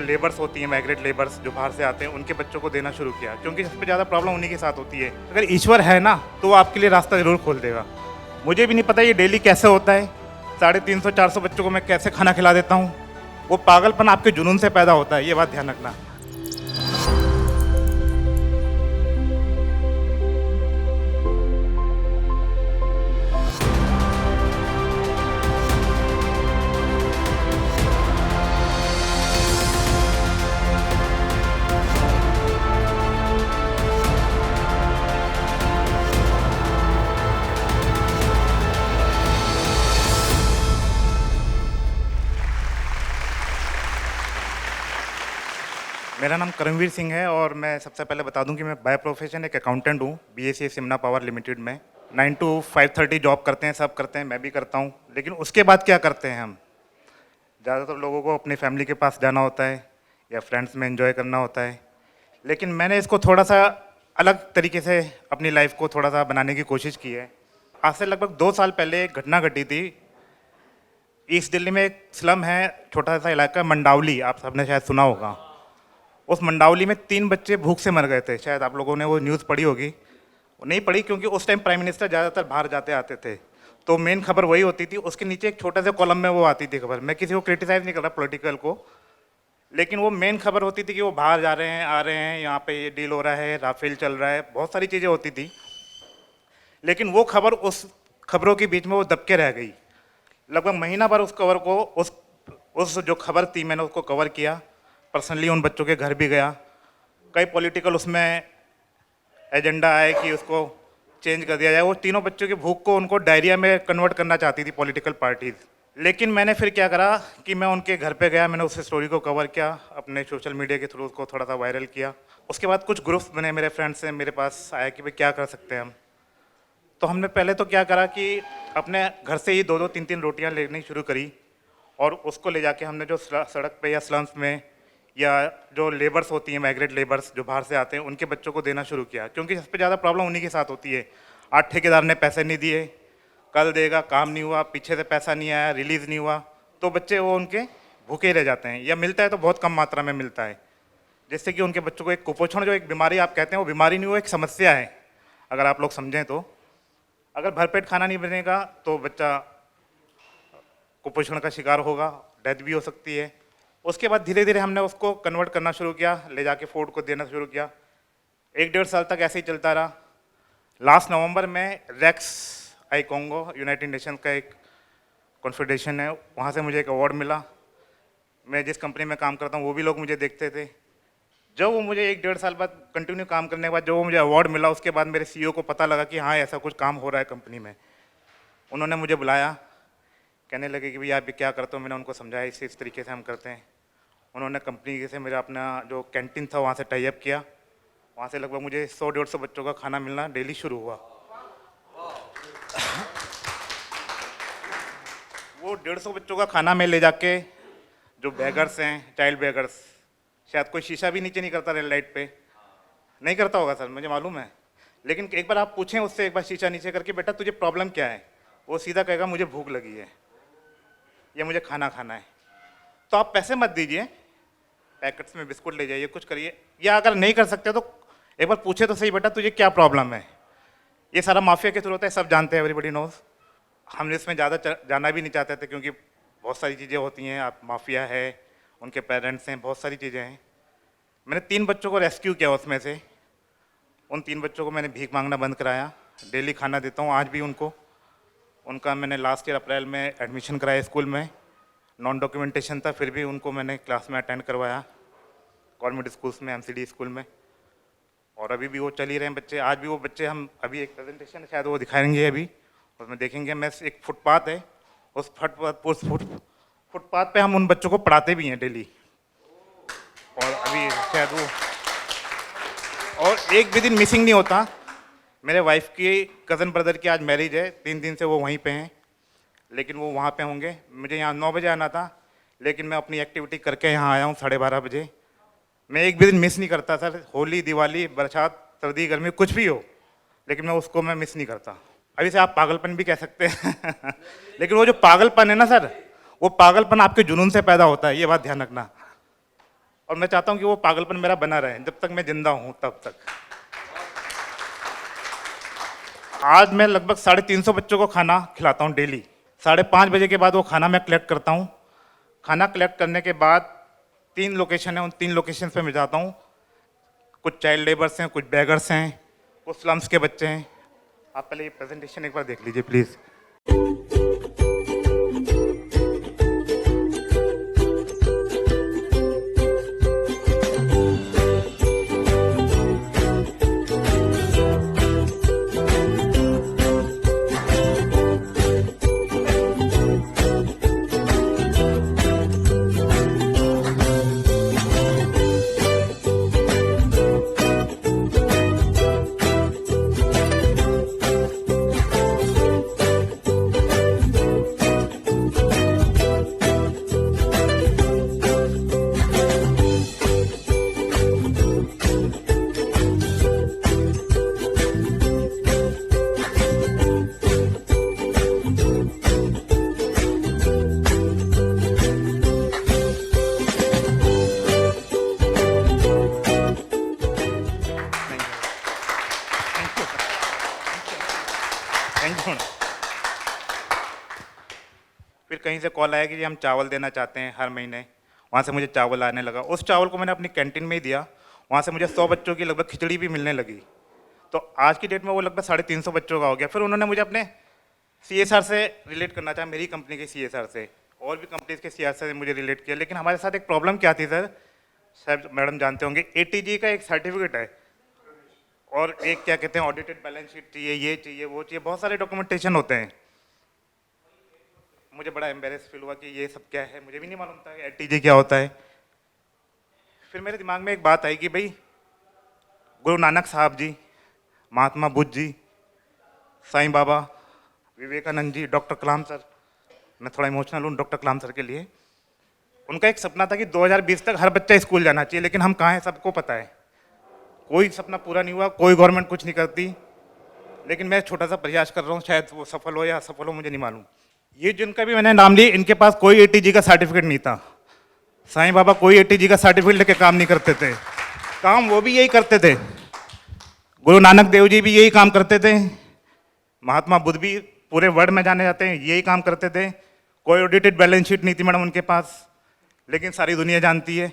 Labours होती हैं, migrate labours जो बाहर से आते हैं, उनके बच्चों को देना शुरू किया, क्योंकि सबसे ज़्यादा प्रॉब्लम उन्हीं के साथ होती है। अगर ईश्वर है ना, तो वो आपके लिए रास्ता ज़रूर खोल देगा। मुझे भी नहीं पता ये डेली कैसे होता है, 350-400 बच्चों को मैं कैसे खाना खिला देता हूँ। वो पागलपन आपके जुनून से पैदा होता है, ये बात ध्यान रखना। मेरा नाम करमवीर सिंह है और मैं सबसे पहले बता दूं कि मैं बाय प्रोफेशन एक अकाउंटेंट हूं, बीएससी सिमना पावर लिमिटेड में। 9 to 5:30 जॉब करते हैं, सब करते हैं, मैं भी करता हूं। लेकिन उसके बाद क्या करते हैं हम? ज़्यादातर लोगों को अपनी फैमिली के पास जाना होता है या फ्रेंड्स में एंजॉय करना होता है। लेकिन मैंने इसको थोड़ा सा अलग तरीके से अपनी लाइफ को थोड़ा सा बनाने की कोशिश की है। आज से लगभग 2 साल पहले एक घटना घटी थी। ईस्ट दिल्ली में एक स्लम है, छोटा सा इलाका मंडावली, आप सबने शायद सुना होगा। उस मंडावली में 3 बच्चे भूख से मर गए थे। शायद आप लोगों ने वो न्यूज़ पढ़ी होगी। नहीं पढ़ी, क्योंकि उस टाइम प्राइम मिनिस्टर ज़्यादातर बाहर जाते आते थे, तो मेन खबर वही होती थी। उसके नीचे एक छोटे से कॉलम में वो आती थी खबर। मैं किसी को क्रिटिसाइज़ नहीं कर रहा, पॉलिटिकल को, लेकिन वो मेन खबर होती थी कि वो बाहर जा रहे हैं, आ रहे हैं, यहाँ पे ये डील हो रहा है, राफेल चल रहा है, बहुत सारी चीज़ें होती थी। लेकिन वो खबर उस खबरों के बीच में वो दबके रह गई। लगभग महीना भर उस खबर को उस जो खबर थी, मैंने उसको कवर किया। पर्सनली उन बच्चों के घर भी गया। कई पॉलिटिकल उसमें एजेंडा आए कि उसको चेंज कर दिया जाए। वो तीनों बच्चों की भूख को उनको डायरिया में कन्वर्ट करना चाहती थी पॉलिटिकल पार्टीज। लेकिन मैंने फिर क्या करा कि मैं उनके घर पे गया, मैंने उस स्टोरी को कवर किया, अपने सोशल मीडिया के थ्रू उसको थोड़ा सा वायरल किया। उसके बाद कुछ ग्रुप्स बने, मेरे फ्रेंड्स से मेरे पास आया कि भाई क्या कर सकते हैं हम। तो हमने पहले तो क्या करा कि अपने घर से ही 2-2, 3-3 रोटियाँ लेनी शुरू करी, और उसको ले जाके हमने जो सड़क पे या स्लम्स में या जो लेबर्स होती हैं, माइग्रेट लेबर्स जो बाहर से आते हैं, उनके बच्चों को देना शुरू किया, क्योंकि सबसे ज़्यादा प्रॉब्लम उन्हीं के साथ होती है। आज ठेकेदार ने पैसे नहीं दिए, कल देगा, काम नहीं हुआ, पीछे से पैसा नहीं आया, रिलीज़ नहीं हुआ, तो बच्चे वो उनके भूखे रह जाते हैं, या मिलता है तो बहुत कम मात्रा में मिलता है, जिससे कि उनके बच्चों को एक कुपोषण, जो एक बीमारी आप कहते हैं, वो बीमारी नहीं, वो एक समस्या है अगर आप लोग समझें तो। अगर भरपेट खाना नहीं बनेगा तो बच्चा कुपोषण का शिकार होगा, डेथ भी हो सकती है। उसके बाद धीरे धीरे हमने उसको कन्वर्ट करना शुरू किया, ले जाके फूड को देना शुरू किया। 1-1.5 साल तक ऐसे ही चलता रहा। लास्ट नवंबर में रेक्स आई कॉन्गो, यूनाइटेड नेशन का एक कॉन्फेडरेशन है, वहाँ से मुझे एक अवार्ड मिला। मैं जिस कंपनी में काम करता हूँ वो भी लोग मुझे देखते थे। जब वो मुझे 1-1.5 साल बाद कंटिन्यू काम करने के बाद जब वो मुझे अवार्ड मिला, उसके बाद मेरे सीईओ को पता लगा कि हाँ ऐसा कुछ काम हो रहा है कंपनी में। उन्होंने मुझे बुलाया, कहने लगे कि भैया आप भी क्या करते हो। मैंने उनको समझाया इस तरीके से हम करते हैं। उन्होंने कंपनी से मेरा अपना जो कैंटीन था वहाँ से टाई अप किया। वहाँ से लगभग मुझे 100-150 बच्चों का खाना मिलना डेली शुरू हुआ। वो 150 बच्चों का खाना मैं ले जाके, जो बेगर्स हैं, चाइल्ड बेगर्स, शायद कोई शीशा भी नीचे नहीं करता रेड लाइट पे, नहीं करता होगा सर, मुझे मालूम है। लेकिन एक बार आप पूछें उससे, एक बार शीशा नीचे करके, बेटा तुझे प्रॉब्लम क्या है, वो सीधा कहेगा मुझे भूख लगी है या मुझे खाना खाना है। तो आप पैसे मत दीजिए, पैकेट्स में बिस्कुट ले जाइए, कुछ करिए, या अगर नहीं कर सकते तो एक बार पूछे तो सही, बेटा तुझे क्या प्रॉब्लम है। ये सारा माफिया के थ्रू होता है, सब जानते हैं, एवरीबडी नोज। हम इसमें ज़्यादा जाना भी नहीं चाहते थे, क्योंकि बहुत सारी चीज़ें होती हैं, आप माफिया है, उनके पेरेंट्स हैं, बहुत सारी चीज़ें हैं। मैंने 3 बच्चों को रेस्क्यू किया उसमें से। उन 3 बच्चों को मैंने भीख मांगना बंद कराया, डेली खाना देता हूँ आज भी उनको। उनका मैंने लास्ट ईयर अप्रैल में एडमिशन कराया स्कूल में, नॉन डॉक्यूमेंटेशन था, फिर भी उनको मैंने क्लास में अटेंड करवाया गवर्नमेंट स्कूल्स में, एमसीडी स्कूल में। और अभी भी वो चल ही रहे हैं बच्चे, आज भी वो बच्चे, हम अभी एक प्रेजेंटेशन शायद वो दिखाएंगे अभी, उसमें देखेंगे। मैं एक फुटपाथ है, उस फुटपाथ पे हम उन बच्चों को पढ़ाते भी हैं डेली। और अभी शायद वो, और एक भी दिन मिसिंग नहीं होता। मेरे वाइफ की कज़न ब्रदर की आज मैरिज है, 3 दिन से वो वहीं पे हैं, लेकिन वो वहाँ पे होंगे। मुझे यहाँ 9 बजे आना था, लेकिन मैं अपनी एक्टिविटी करके यहाँ आया हूँ 12:30 बजे। मैं एक भी दिन मिस नहीं करता सर, होली, दिवाली, बरसात, सर्दी, गर्मी, कुछ भी हो, लेकिन मैं उसको मिस नहीं करता। अभी से आप पागलपन भी कह सकते हैं लेकिन वो जो पागलपन है ना सर, वो पागलपन आपके जुनून से पैदा होता है, ये बात ध्यान रखना। और मैं चाहता हूँ कि वो पागलपन मेरा बना रहे जब तक मैं जिंदा हूँ तब तक। आज मैं लगभग 350 बच्चों को खाना खिलाता हूँ डेली। 5:30 बजे के बाद वो खाना मैं कलेक्ट करता हूँ। खाना कलेक्ट करने के बाद 3 लोकेशन है, उन 3 लोकेशन पे मैं जाता हूँ। कुछ चाइल्ड लेबर्स हैं, कुछ बैगर्स हैं, कुछ स्लम्स के बच्चे हैं। आप पहले ये प्रेजेंटेशन एक बार देख लीजिए प्लीज़। Thank you. फिर कहीं से कॉल आया कि जी हम चावल देना चाहते हैं हर महीने। वहाँ से मुझे चावल आने लगा। उस चावल को मैंने अपनी कैंटीन में ही दिया। वहाँ से मुझे 100 बच्चों की लगभग खिचड़ी भी मिलने लगी। तो आज की डेट में वो लगभग 350 बच्चों का हो गया। फिर उन्होंने मुझे अपने CSR से रिलेट करना चाहा, मेरी कंपनी के CSR से, और भी कंपनीज के CSR से मुझे रिलेट किया। लेकिन हमारे साथ एक प्रॉब्लम क्या थी सर, शायद मैडम जानते होंगे, ATG का एक सर्टिफिकेट है और एक क्या कहते हैं ऑडिटेड बैलेंस शीट चाहिए, ये चाहिए, वो चाहिए, बहुत सारे डॉक्यूमेंटेशन होते हैं। मुझे बड़ा एम्बेरस फील हुआ कि ये सब क्या है, मुझे भी नहीं मालूम था ATG क्या होता है। फिर मेरे दिमाग में एक बात आई कि भाई गुरु नानक साहब जी, महात्मा बुद्ध जी, साईं बाबा, विवेकानंद जी, डॉक्टर कलाम सर, मैं थोड़ा इमोशनल हूँ डॉक्टर कलाम सर के लिए। उनका एक सपना था कि 2020 तक हर बच्चा स्कूल जाना चाहिए, लेकिन हम कहाँ हैं सबको पता है। कोई सपना पूरा नहीं हुआ, कोई गवर्नमेंट कुछ नहीं करती। लेकिन मैं छोटा सा प्रयास कर रहा हूँ, शायद वो सफल हो या असफल हो मुझे नहीं मालूम। ये जिनका भी मैंने नाम लिए, इनके पास कोई ATG का सर्टिफिकेट नहीं था। साईं बाबा कोई ATG का सर्टिफिकेट लेके काम नहीं करते थे, काम वो भी यही करते थे। गुरु नानक देव जी भी यही काम करते थे। महात्मा बुद्ध भी पूरे वर्ल्ड में जाने जाते हैं, यही काम करते थे। कोई ऑडिटेड बैलेंस शीट नहीं थी मैडम उनके पास, लेकिन सारी दुनिया जानती है।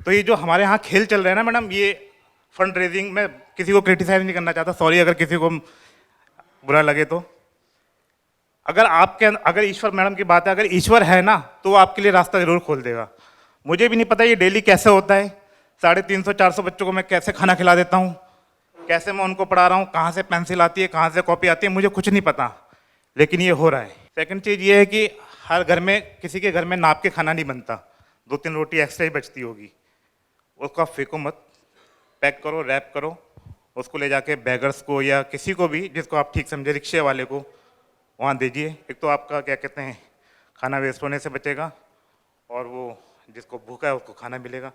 तो ये जो हमारे यहाँ खेल चल रहे हैं ना मैडम, ये फंड रेजिंग, मैं किसी को क्रिटिसाइज नहीं करना चाहता, सॉरी अगर किसी को बुरा लगे तो। अगर ईश्वर, मैडम की बात है, अगर ईश्वर है ना तो वो आपके लिए रास्ता जरूर खोल देगा। मुझे भी नहीं पता ये डेली कैसे होता है। 350-400 बच्चों को मैं कैसे खाना खिला देता हूँ, कैसे मैं उनको पढ़ा रहा हूँ, कहाँ से पेंसिल आती है, कहाँ से कॉपी आती है, मुझे कुछ नहीं पता, लेकिन ये हो रहा है। सेकंड चीज़ ये है कि हर घर में, किसी के घर में नाप के खाना नहीं बनता, 2-3 रोटी एक्स्ट्रा ही बचती होगी, उसको आप फेंको मत, पैक करो, रैप करो, उसको ले जाके बैगर्स को या किसी को भी जिसको आप ठीक समझे, रिक्शे वाले को, वहाँ दीजिए। एक तो आपका क्या कहते हैं खाना वेस्ट होने से बचेगा, और वो जिसको भूखा है उसको खाना मिलेगा।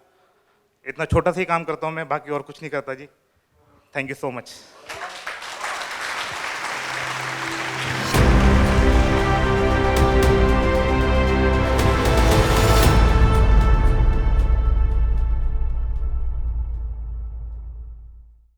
इतना छोटा सा ही काम करता हूँ मैं, बाकी और कुछ नहीं करता जी। Thank you so much.